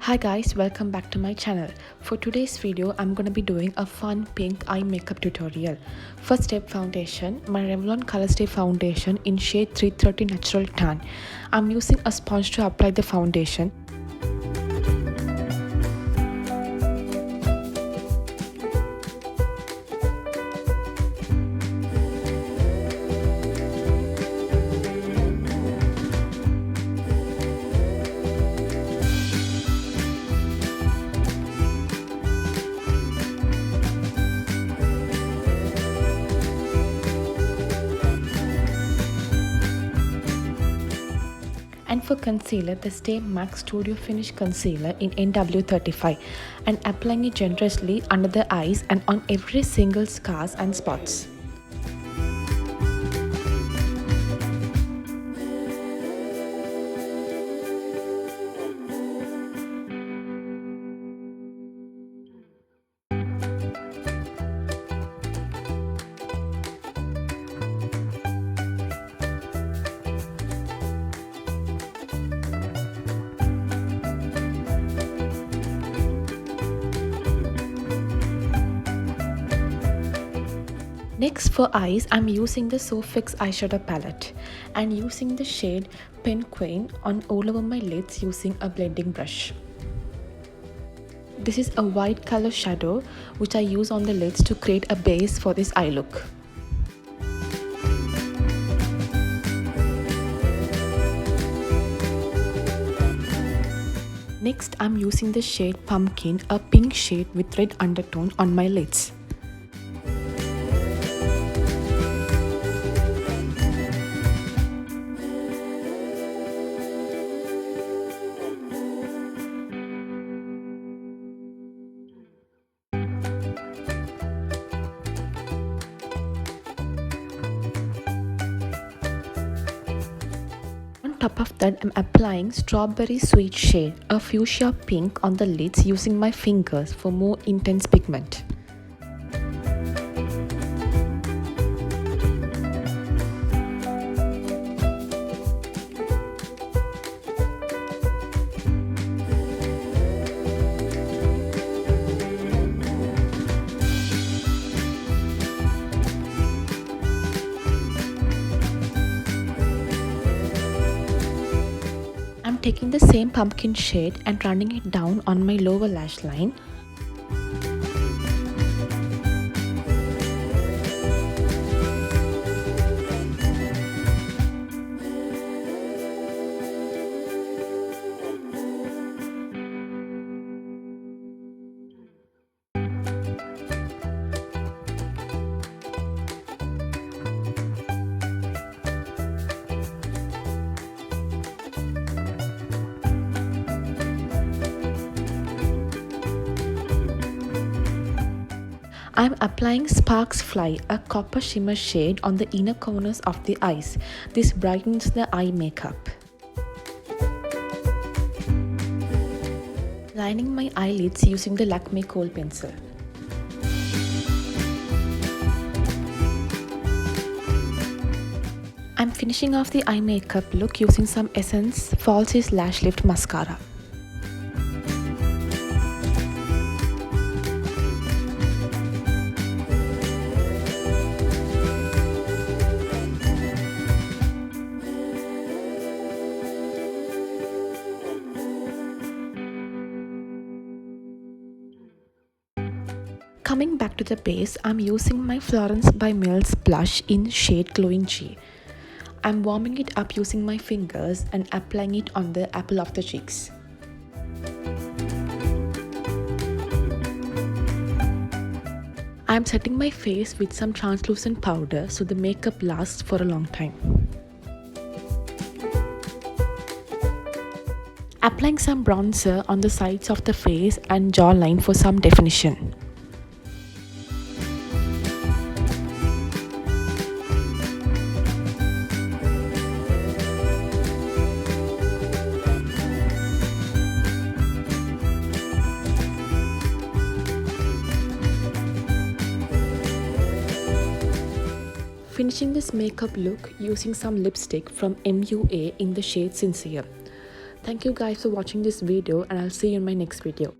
Hi guys, welcome back to my channel. For today's video, I'm gonna be doing a fun pink eye makeup tutorial. First step, foundation. My Revlon Color Stay foundation in shade 330 Natural Tan. I'm using a sponge to apply the foundation. And for concealer, the Stay Max Studio Finish Concealer in NW35 and applying it generously under the eyes and on every single scars and spots. Next for eyes, I'm using the Soph X eyeshadow palette and using the shade Penguin on all over my lids using a blending brush. This is a white color shadow which I use on the lids to create a base for this eye look. Next, I'm using the shade Pumpkin, a pink shade with red undertone on my lids. On top of that, I'm applying Strawberry Sweet shade, a fuchsia pink on the lids using my fingers for more intense pigment. I'm taking the same pumpkin shade and running it down on my lower lash line. I'm applying Sparks Fly, a copper shimmer shade on the inner corners of the eyes. This brightens the eye makeup. Lining my eyelids using the Lakme kohl pencil. I'm finishing off the eye makeup look using some Essence Falsies Lash Lift Mascara. Coming back to the base, I'm using my Florence by Mills blush in shade Glowing G. I'm warming it up using my fingers and applying it on the apple of the cheeks. I'm setting my face with some translucent powder so the makeup lasts for a long time. Applying some bronzer on the sides of the face and jawline for some definition. Finishing this makeup look using some lipstick from MUA in the shade Sincere. Thank you guys for watching this video, and I'll see you in my next video.